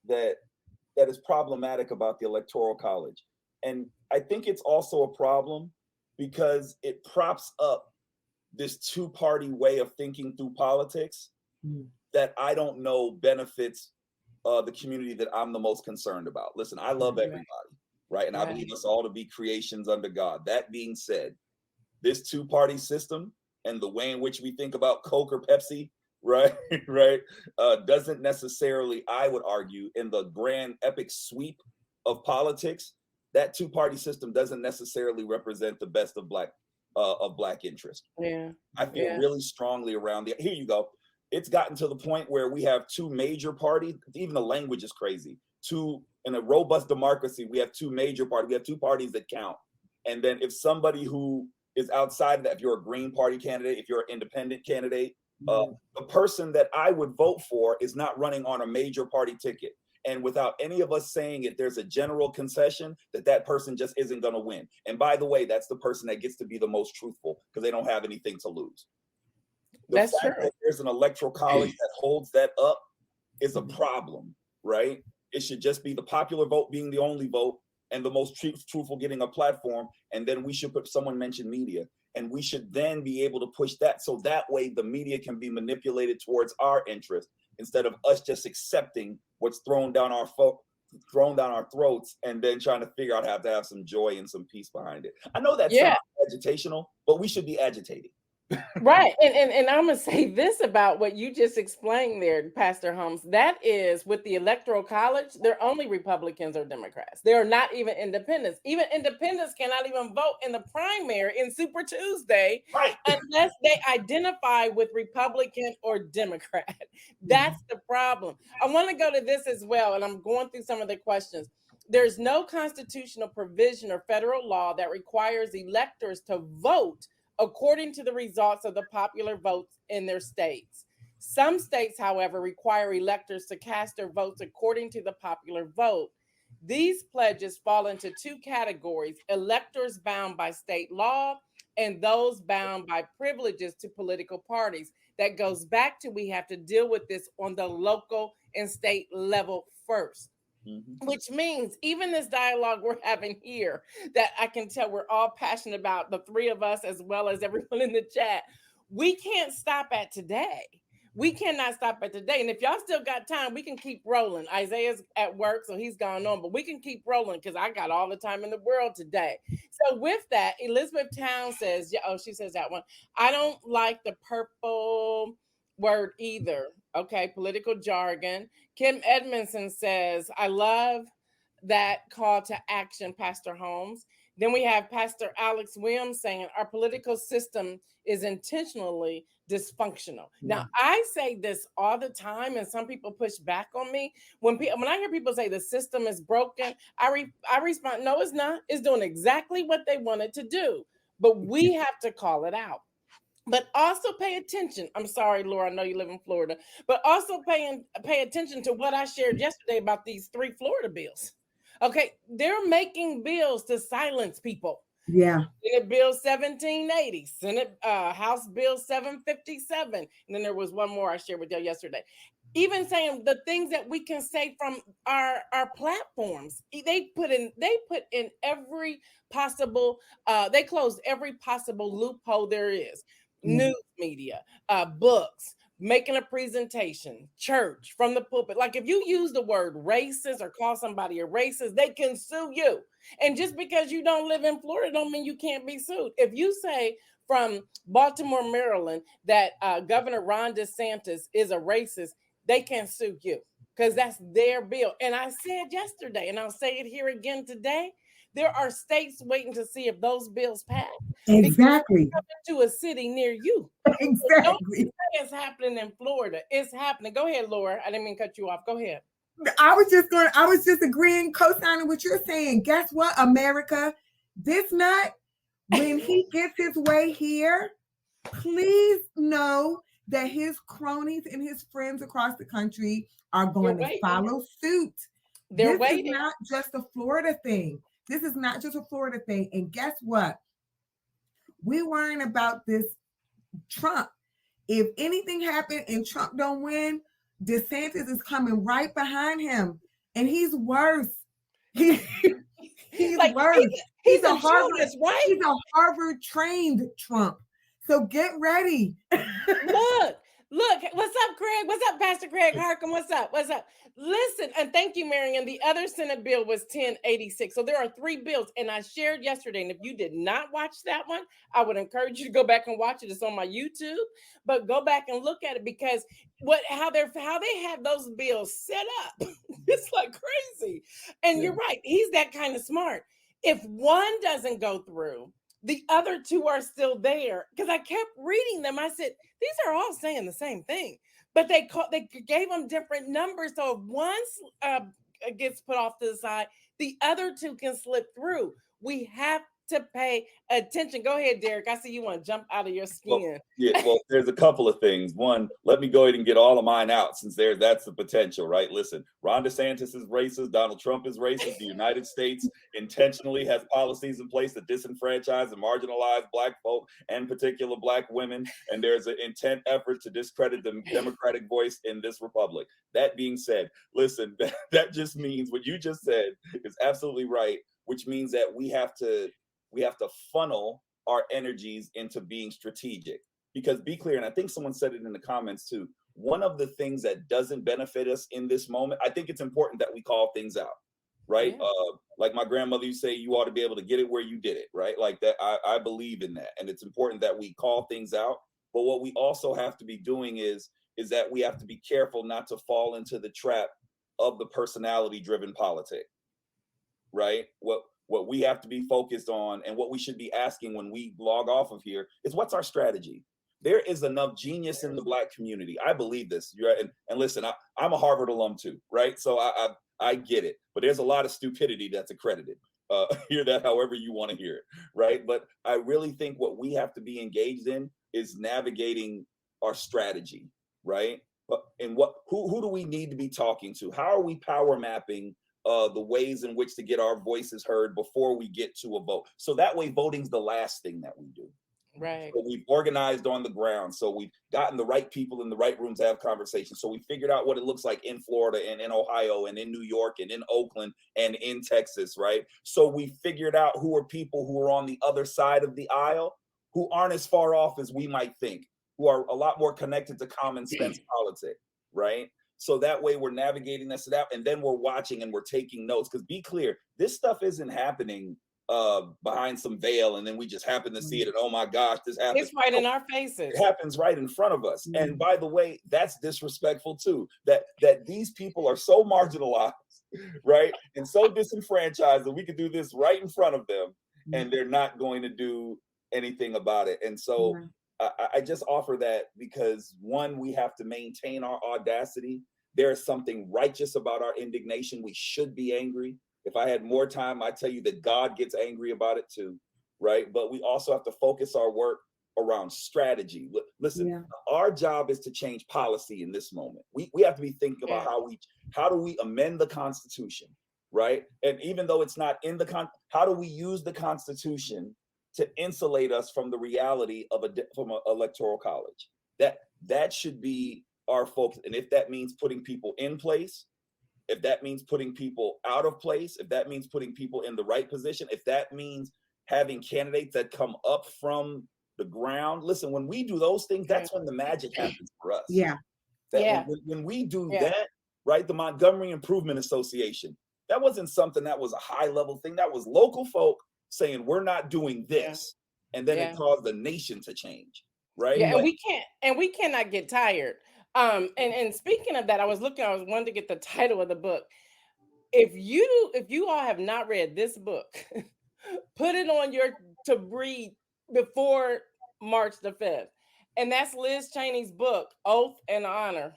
Speaker 4: that is problematic about the Electoral College. And I think it's also a problem because it props up this two-party way of thinking through politics that I don't know benefits the community that I'm the most concerned about. Listen, I love everybody, right? And I believe us all to be creations under God. That being said, this two-party system and the way in which we think about Coke or Pepsi, right, doesn't necessarily, I would argue, in the grand epic sweep of politics, that two-party system doesn't necessarily represent the best of black interest.
Speaker 3: Yeah,
Speaker 4: I feel really strongly around here you go. It's gotten to the point where we have two major parties. Even the language is crazy. In a robust democracy, we have two major parties. We have two parties that count. And then if somebody who is outside of that, if you're a Green Party candidate, if you're an independent candidate, the person that I would vote for is not running on a major party ticket. And without any of us saying it, there's a general concession that person just isn't going to win. And by the way, that's the person that gets to be the most truthful because they don't have anything to lose. The fact that there's an electoral college that holds that up is a problem, right? It should just be the popular vote being the only vote and the most truthful getting a platform. And then we should someone mentioned media, and we should then be able to push that. So that way the media can be manipulated towards our interest instead of us just accepting what's thrown down our throats and then trying to figure out how to have some joy and some peace behind it. I know that sounds agitational, but we should be agitating.
Speaker 3: Right. And I'm going to say this about what you just explained there, Pastor Holmes. That is, with the Electoral College, they're only Republicans or Democrats. They're not even independents. Even independents cannot even vote in the primary in Super Tuesday unless they identify with Republican or Democrat. That's the problem. I want to go to this as well, and I'm going through some of the questions. There's no constitutional provision or federal law that requires electors to vote according to the results of the popular votes in their states. Some states, however, require electors to cast their votes according to the popular vote. These pledges fall into two categories: electors bound by state law and those bound by privileges to political parties. That goes back to, we have to deal with this on the local and state level first. Which means even this dialogue we're having here, that I can tell we're all passionate about, the three of us as well as everyone in the chat, we can't stop at today. We cannot stop at today. And if y'all still got time, we can keep rolling. Isaiah's at work, so he's gone on, but we can keep rolling because I got all the time in the world today. So with that, Elizabeth Town says, yeah, oh, she says that one. I don't like the purple word either. Okay, political jargon. Kim Edmondson says, I love that call to action, Pastor Holmes. Then we have Pastor Alex Williams saying our political system is intentionally dysfunctional.
Speaker 2: Yeah.
Speaker 3: Now, I say this all the time, and some people push back on me. When I hear people say the system is broken, I respond, no, it's not. It's doing exactly what they wanted to do, but we have to call it out. But also pay attention. I'm sorry, Laura, I know you live in Florida, but also pay attention to what I shared yesterday about these 3 Florida bills. Okay, they're making bills to silence people.
Speaker 2: Yeah.
Speaker 3: Senate Bill 1780, House Bill 757, and then there was one more I shared with you yesterday. Even saying the things that we can say from our platforms, they put in every possible. They closed every possible loophole there is. News media, books, making a presentation, church, from the pulpit. Like if you use the word racist or call somebody a racist, they can sue you. And just because you don't live in Florida don't mean you can't be sued. If you say from Baltimore, Maryland, that Governor Ron DeSantis is a racist, they can sue you because that's their bill. And I said yesterday, and I'll say it here again today, there are states waiting to see if those bills pass.
Speaker 2: Exactly.
Speaker 3: To a city near you.
Speaker 2: Exactly.
Speaker 3: Don't say it's happening in Florida. It's happening. Go ahead, Laura. I didn't mean to cut you off. Go ahead.
Speaker 2: I was just agreeing, co-signing what you're saying. Guess what, America? This nut, when he gets his way here, please know that his cronies and his friends across the country are going to follow suit.
Speaker 3: They're
Speaker 2: this
Speaker 3: waiting.
Speaker 2: Is not just a Florida thing. This is not just a Florida thing. And guess what? We're worrying about this Trump. If anything happened and Trump don't win, DeSantis is coming right behind him, and he's worse. He's
Speaker 3: like,
Speaker 2: worse.
Speaker 3: He's a Harvard, right?
Speaker 2: He's a Harvard-trained Trump. So get ready.
Speaker 3: Look, what's up, Craig? What's up, Pastor Craig Harkin? What's up? Listen, and thank you, Marion. The other Senate bill was 1086. So there are 3 bills, and I shared yesterday. And if you did not watch that one, I would encourage you to go back and watch it. It's on my YouTube, but go back and look at it because how they have those bills set up, it's like crazy. And you're right, he's that kind of smart. If one doesn't go through, the other 2 are still there because I kept reading them. I said, these are all saying the same thing, but they gave them different numbers. So if one gets put off to the side, the other 2 can slip through. We have to pay attention. Go ahead, Derek. I see you want to jump out of your skin.
Speaker 4: Well, there's a couple of things. One, let me go ahead and get all of mine out since that's the potential, right? Listen, Ron DeSantis is racist. Donald Trump is racist. The United States intentionally has policies in place that disenfranchise and marginalize Black folk and particular Black women. And there's an intent effort to discredit the Democratic voice in this republic. That being said, listen, that just means what you just said is absolutely right, which means that we have to funnel our energies into being strategic. Because be clear, and I think someone said it in the comments too, one of the things that doesn't benefit us in this moment, I think it's important that we call things out, right? Yeah. Like my grandmother used to say, you ought to be able to get it where you did it, right? Like that, I believe in that. And it's important that we call things out. But what we also have to be doing is that we have to be careful not to fall into the trap of the personality-driven politic, right? What we have to be focused on and what we should be asking when we log off of here is what's our strategy? There is enough genius in the Black community. I believe this. And listen, I'm a Harvard alum too, right? So I get it, but there's a lot of stupidity that's accredited. Hear that however you want to hear it, right? But I really think what we have to be engaged in is navigating our strategy, right? And who do we need to be talking to? How are we power mapping the ways in which to get our voices heard before we get to a vote? So that way voting's the last thing that we do.
Speaker 3: Right.
Speaker 4: So we've organized on the ground. So we've gotten the right people in the right rooms to have conversations. So we figured out what it looks like in Florida and in Ohio and in New York and in Oakland and in Texas, right? So we figured out who are people who are on the other side of the aisle who aren't as far off as we might think. who are a lot more connected to common sense politics, right? So that way we're navigating this out, and then we're watching and we're taking notes. Because be clear, this stuff isn't happening behind some veil, and then we just happen to see it, and oh my gosh, this happened.
Speaker 3: It's right in our faces.
Speaker 4: It happens right in front of us. And by the way, that's disrespectful too. That these people are so marginalized, right, and so disenfranchised that we could do this right in front of them, and they're not going to do anything about it. And so I just offer that because, one, we have to maintain our audacity. There is something righteous about our indignation. We should be angry. If I had more time, I tell you that God gets angry about it too, right? But we also have to focus our work around strategy. Listen, our job is to change policy in this moment. We have to be thinking about how do we amend the Constitution, right? And even though it's not in the how do we use the Constitution to insulate us from the reality of from an electoral college? That should be our focus. And if that means putting people in place, if that means putting people out of place, if that means putting people in the right position, if that means having candidates that come up from the ground. Listen, when we do those things, that's when the magic happens for us. When we do that, right? The Montgomery Improvement Association, that wasn't something that was a high level thing. That was local folk saying, we're not doing this. And then it caused the nation to change, right?
Speaker 3: Yeah, and we cannot get tired. And speaking of that, I was wanting to get the title of the book. If you all have not read this book, put it on to read before March the 5th. And that's Liz Cheney's book, Oath and Honor.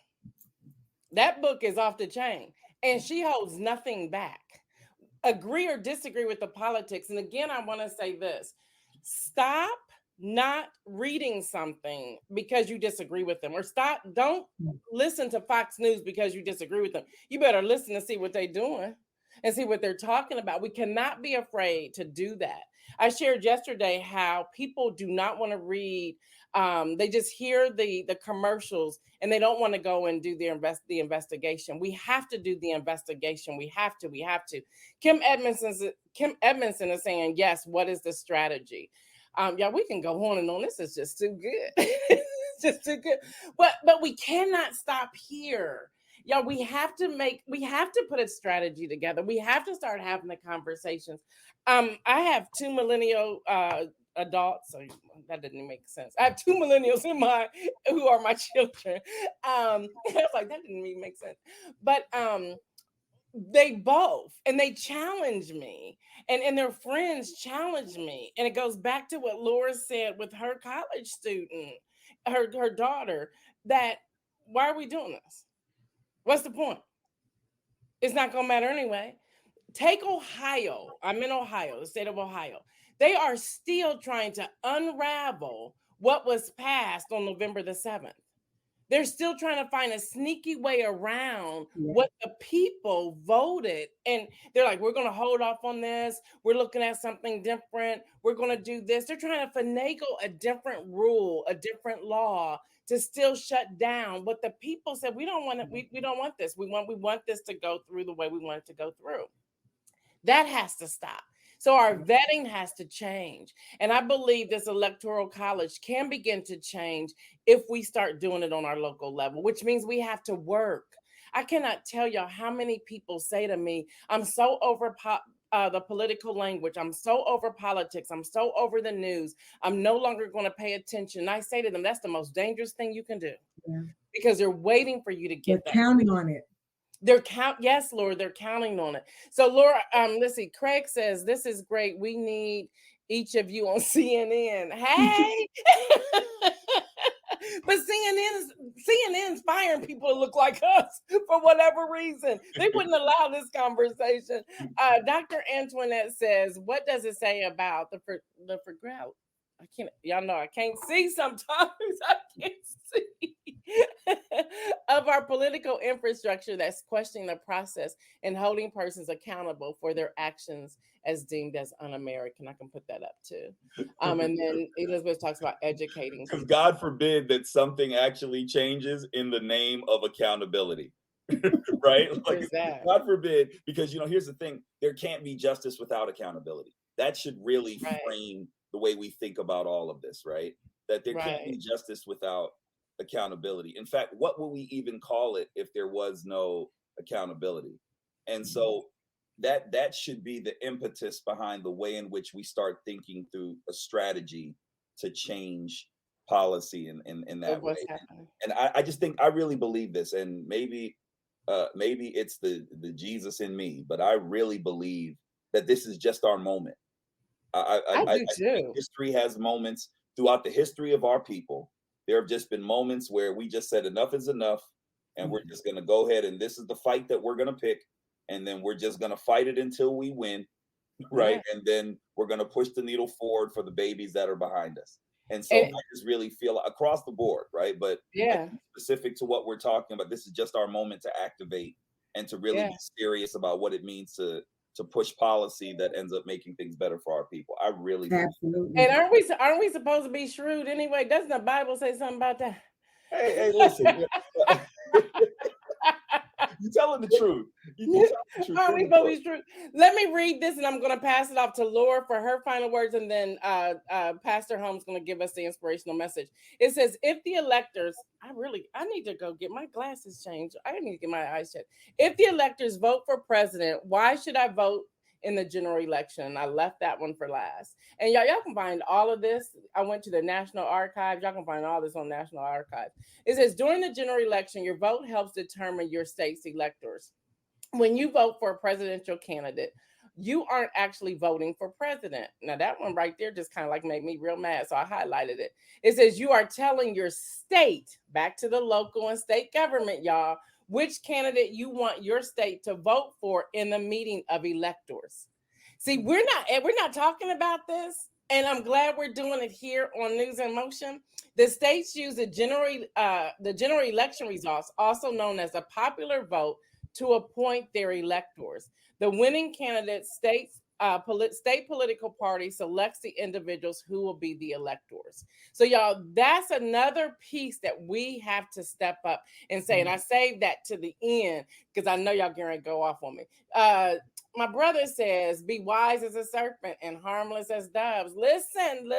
Speaker 3: That book is off the chain, and she holds nothing back. Agree or disagree with the politics. And again, I want to say this: stop not reading something because you disagree with them, or don't listen to Fox News because you disagree with them. You better listen to see what they're doing and see what they're talking about. We cannot be afraid to do that. I shared yesterday how people do not want to read. They just hear the commercials and they don't want to go and do the investigation. We have to do the investigation. We have to. Kim Edmondson is saying, yes, what is the strategy? Yeah, we can go on and on. This is just too good. It's just too good. But we cannot stop here. Yeah, we have to put a strategy together. We have to start having the conversations. I have two millennial adults. So that didn't make sense. I have two millennials who are my children. I was like, that didn't even make sense. But they both, and they challenge me, and their friends challenge me. And it goes back to what Laura said with her college student, her daughter, that why are we doing this? What's the point? It's not going to matter anyway. Take Ohio. I'm in Ohio, the state of Ohio. They are still trying to unravel what was passed on November the 7th. They're still trying to find a sneaky way around what the people voted. And they're like, we're going to hold off on this. We're looking at something different. We're going to do this. They're trying to finagle a different rule, a different law to still shut down what the people said. We don't want it. We don't want this. We want this to go through the way we want it to go through. That has to stop. So our vetting has to change. And I believe this electoral college can begin to change if we start doing it on our local level, which means we have to work. I cannot tell y'all how many people say to me, I'm so over the political language. I'm so over politics. I'm so over the news. I'm no longer going to pay attention. And I say to them, that's the most dangerous thing you can do because they're waiting for you to get that.
Speaker 2: Counting on it.
Speaker 3: Yes, Laura, they're counting on it. So Laura, let's see. Craig says, this is great. We need each of you on CNN. Hey, but CNN's firing people who look like us for whatever reason. They wouldn't allow this conversation. Dr. Antoinette says, what does it say about the Forgrout? Y'all know I can't see sometimes. I can't see. Of our political infrastructure that's questioning the process and holding persons accountable for their actions as deemed as un-American. I can put that up too. And then Elizabeth talks about educating.
Speaker 4: Because God forbid that something actually changes in the name of accountability. Right? Like, God forbid, because here's the thing, there can't be justice without accountability. That should really frame the way we think about all of this, right? that there can't be justice without accountability. In fact, what would we even call it if there was no accountability? And so that should be the impetus behind the way in which we start thinking through a strategy to change policy in that way. And I just think, I really believe this, and maybe it's the Jesus in me, but I really believe that this is just our moment. I
Speaker 3: do too.
Speaker 4: think history has moments throughout the history of our people. There have just been moments where we just said enough is enough, and we're just going to go ahead, and this is the fight that we're going to pick, and then we're just going to fight it until we win, right? And then we're going to push the needle forward for the babies that are behind us. And so I just really feel across the board, right? But specific to what we're talking about, this is just our moment to activate and to really be serious about what it means to push policy that ends up making things better for our people. I really
Speaker 2: absolutely.
Speaker 3: And aren't we supposed to be shrewd anyway? Doesn't the Bible say something about that?
Speaker 4: Hey, listen. You're telling the truth.
Speaker 3: Aren't we supposed to be true? Let me read this, and I'm going to pass it off to Laura for her final words, and then Pastor Holmes going to give us the inspirational message. It says, if the electors, I need to go get my glasses changed. I need to get my eyes checked. If the electors vote for president, why should I vote in the general election? I left that one for last. And y'all can find all of this. I went to the National Archives. Y'all can find all this on National Archives. It says, during the general election, your vote helps determine your state's electors. When you vote for a presidential candidate, you aren't actually voting for president. Now, that one right there just kind of like made me real mad, so I highlighted it. It says you are telling your state, back to the local and state government, y'all, which candidate you want your state to vote for in the meeting of electors. See, we're not talking about this, and I'm glad we're doing it here on News in Motion. The states use the general election results, also known as a popular vote, to appoint their electors. The winning candidate state political party selects the individuals who will be the electors. So y'all, that's another piece that we have to step up and say, and I saved that to the end because I know y'all going to go off on me. My brother says, be wise as a serpent and harmless as doves. Listen.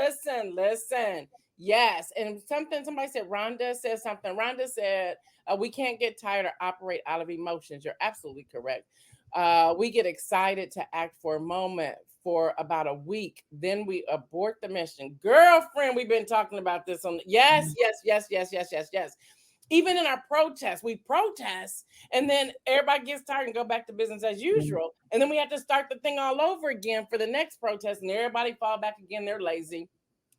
Speaker 3: Yes. And somebody said, Rhonda said something. Rhonda said, we can't get tired or operate out of emotions. You're absolutely correct. We get excited to act for a moment, for about a week. Then we abort the mission. Girlfriend, we've been talking about this on. Yes. Even in our protests, we protest, and then everybody gets tired and go back to business as usual. And then we have to start the thing all over again for the next protest, and everybody fall back again. They're lazy.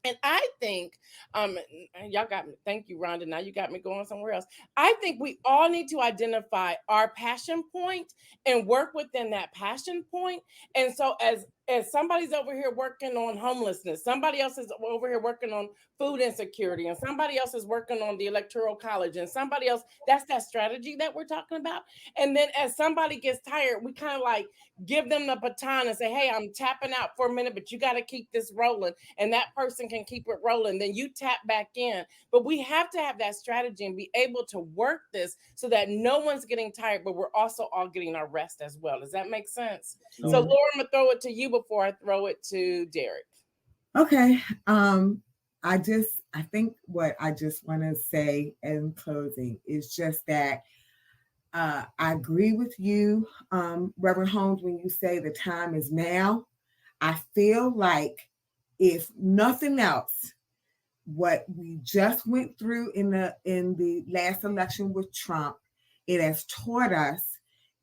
Speaker 3: And I think, y'all got me. Thank you, Rhonda. Now you got me going somewhere else. I think we all need to identify our passion point and work within that passion point. And so as somebody's over here working on homelessness, somebody else is over here working on food insecurity, and somebody else is working on the electoral college, and somebody else, that's that strategy that we're talking about. And then as somebody gets tired, we kind of like give them the baton and say, hey, I'm tapping out for a minute, but you got to keep this rolling. And that person can keep it rolling. Then you tap back in. But we have to have that strategy and be able to work this so that no one's getting tired, but we're also all getting our rest as well. Does that make sense? No. So Laura, I'm going to throw it to you before I throw it to Derek.
Speaker 2: Okay. I think what I just want to say in closing is just that I agree with you, Reverend Holmes, when you say the time is now. I feel like if nothing else, what we just went through in the last election with Trump, it has taught us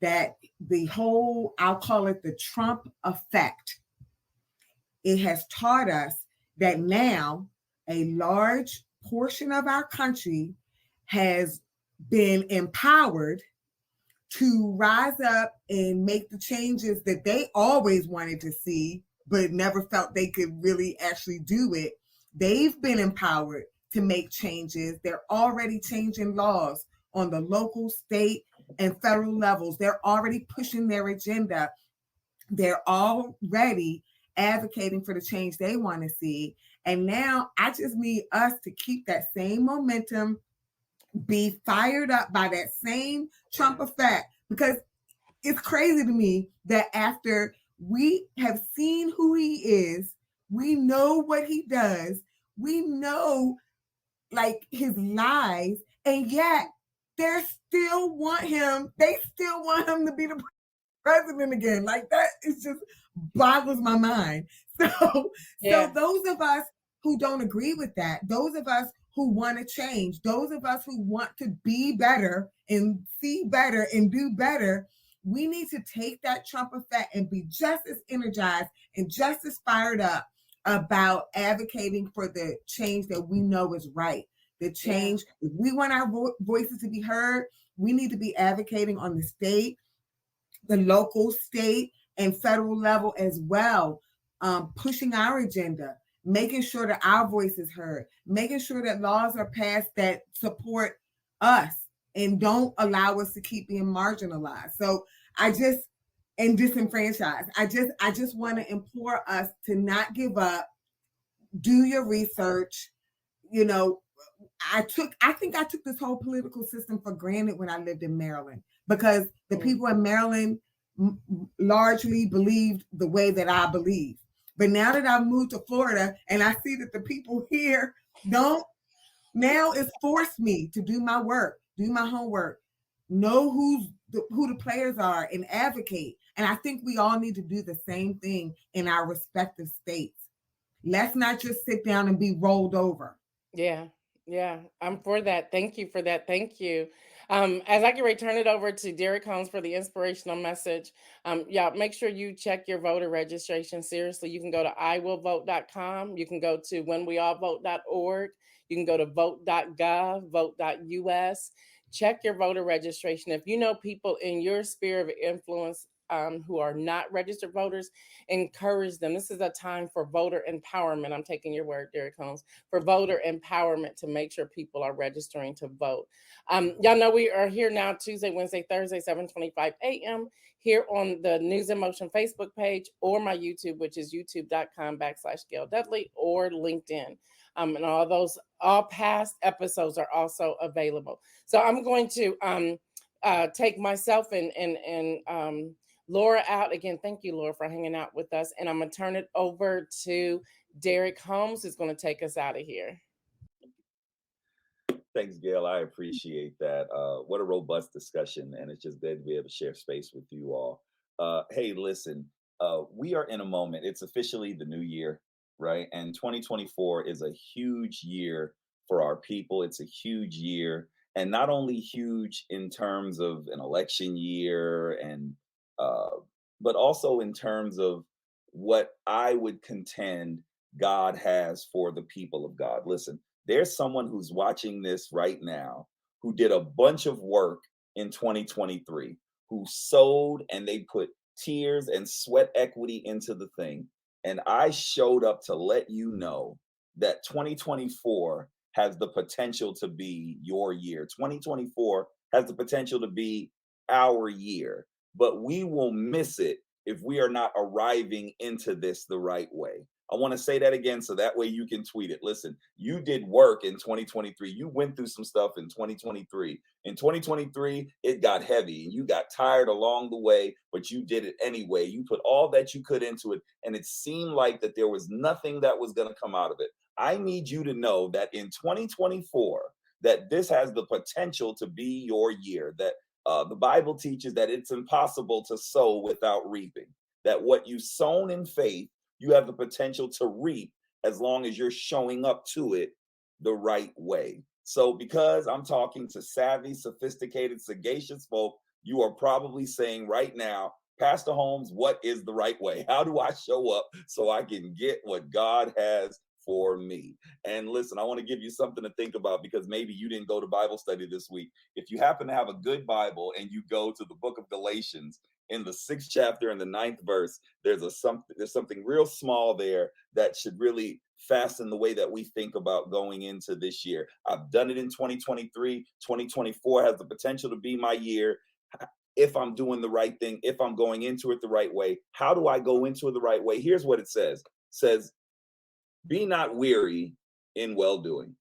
Speaker 2: that the whole, I'll call it the Trump effect. It has taught us that now a large portion of our country has been empowered to rise up and make the changes that they always wanted to see, but never felt they could really actually do it. They've been empowered to make changes. They're already changing laws on the local, state, and federal levels. They're already pushing their agenda. They're already advocating for the change they want to see. And now I just need us to keep that same momentum, be fired up by that same Trump effect, because it's crazy to me that after we have seen who he is, we know what he does, We know like his lies, and yet they still want him. They still want him to be the president again. Like that is just boggles my mind. So,
Speaker 3: Yeah.
Speaker 2: so those of us who don't agree with that, those of us who want to change, those of us who want to be better and see better and do better, we need to take that Trump effect and be just as energized and just as fired up about advocating for the change that we know is right. The change, if we want our voices to be heard, we need to be advocating on the state, the local, state, and federal level as well, pushing our agenda, making sure that our voice is heard, making sure that laws are passed that support us and don't allow us to keep being marginalized. So I just and disenfranchised. I just want to implore us to not give up. Do your research. You know, I think I took this whole political system for granted when I lived in Maryland, because the people in Maryland largely believed the way that I believe. But now that I've moved to Florida and I see that the people here don't, now it's forced me to do my work, do my homework, know who the players are, and advocate. And I think we all need to do the same thing in our respective states. Let's not just sit down and be rolled over.
Speaker 3: Yeah, yeah, I'm for that. Thank you for that. Thank you. As I get ready to turn it over to Derek Holmes for the inspirational message, yeah, make sure you check your voter registration seriously. You can go to iwillvote.com. You can go to whenweallvote.org. You can go to vote.gov, vote.us. Check your voter registration. If you know people in your sphere of influence who are not registered voters, encourage them. This is a time for voter empowerment. I'm taking your word, Derek Holmes, for voter empowerment to make sure people are registering to vote. Y'all know we are here now Tuesday, Wednesday, Thursday, 7:25 a.m. here on the News in Motion Facebook page or my YouTube, which is youtube.com/Gail Dudley, or LinkedIn. And all past episodes are also available. So I'm going to take myself and Laura out again. Thank you, Laura, for hanging out with us. And I'm going to turn it over to Derek Holmes, who's going to take us out of here.
Speaker 4: Thanks, Gail. I appreciate that. What a robust discussion, and it's just good to be able to share space with you all. Hey, listen, we are in a moment. It's officially the new year, right? And 2024 is a huge year for our people. It's a huge year, and not only huge in terms of an election year, and but also in terms of what I would contend God has for the people of God. Listen, there's someone who's watching this right now who did a bunch of work in 2023, who sowed and they put tears and sweat equity into the thing. And I showed up to let you know that 2024 has the potential to be your year. 2024 has the potential to be our year, but we will miss it if we are not arriving into this the right way. I want to say that again so that way you can tweet it. Listen, you did work in 2023. You went through some stuff in 2023. In 2023, it got heavy and you got tired along the way, but you did it anyway. You put all that you could into it, and it seemed like that there was nothing that was going to come out of it. I need you to know that in 2024, that this has the potential to be your year, that the Bible teaches that it's impossible to sow without reaping, that what you sown in faith, you have the potential to reap as long as you're showing up to it the right way. So, because I'm talking to savvy, sophisticated, sagacious folk, you are probably saying right now, Pastor Holmes, what is the right way? How do I show up so I can get what God has for me? And listen, I want to give you something to think about, because maybe you didn't go to Bible study this week. If you happen to have a good Bible and you go to the book of Galatians, in the 6th chapter and the 9th verse, there's something real small there that should really fasten the way that we think about going into this year. I've done it in 2023. 2024 has the potential to be my year if I'm doing the right thing, if I'm going into it the right way. How do I go into it the right way? Here's what it says. It says, be not weary in well-doing.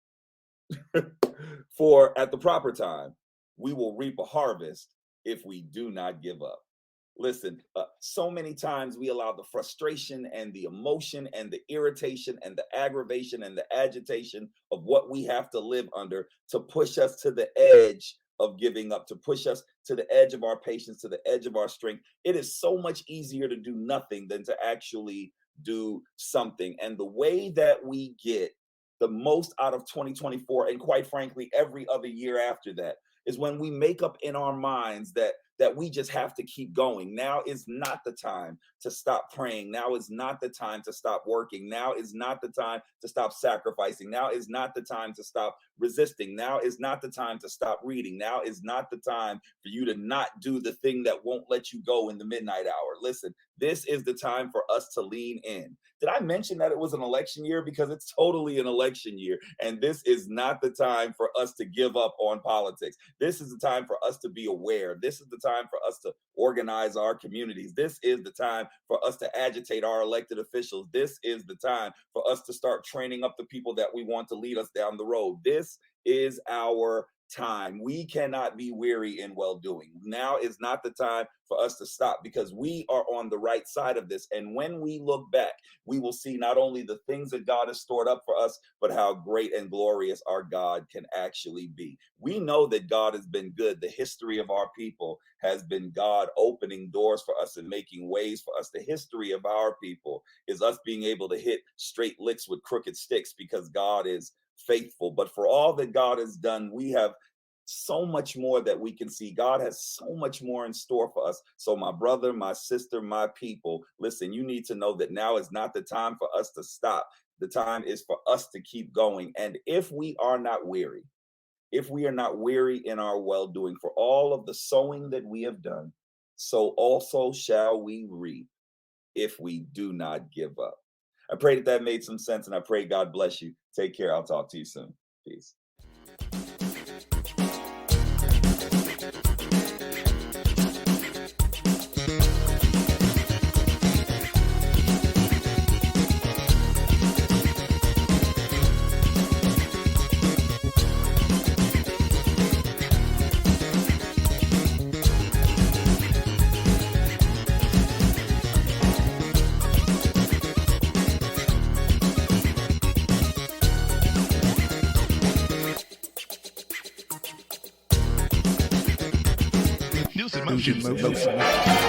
Speaker 4: For at the proper time, we will reap a harvest if we do not give up. Listen, so many times we allow the frustration and the emotion and the irritation and the aggravation and the agitation of what we have to live under to push us to the edge of giving up, to push us to the edge of our patience, to the edge of our strength. It is so much easier to do nothing than to actually do something. And the way that we get the most out of 2024, and quite frankly, every other year after that, is when we make up in our minds that we just have to keep going. Now is not the time to stop praying. Now is not the time to stop working. Now is not the time to stop sacrificing. Now is not the time to stop resisting. Now is not the time to stop reading. Now is not the time for you to not do the thing that won't let you go in the midnight hour. Listen, this is the time for us to lean in. Did I mention that it was an election year? Because it's totally an election year. And this is not the time for us to give up on politics. This is the time for us to be aware. This is the time for us to organize our communities. This is the time for us to agitate our elected officials. This is the time for us to start training up the people that we want to lead us down the road. This is our time. We cannot be weary in well-doing. Now is not the time for us to stop, because we are on the right side of this. And when we look back, we will see not only the things that God has stored up for us, but how great and glorious our God can actually be. We know that God has been good. The history of our people has been God opening doors for us and making ways for us. The history of our people is us being able to hit straight licks with crooked sticks because God is faithful. But for all that God has done, we have so much more that we can see. God has so much more in store for us. So my brother, my sister, my people, listen, you need to know that now is not the time for us to stop. The time is for us to keep going. And if we are not weary, in our well-doing, for all of the sowing that we have done, so also shall we reap if we do not give up. I pray that made some sense, and I pray God bless you. Take care. I'll talk to you soon. Peace.
Speaker 5: News in motion.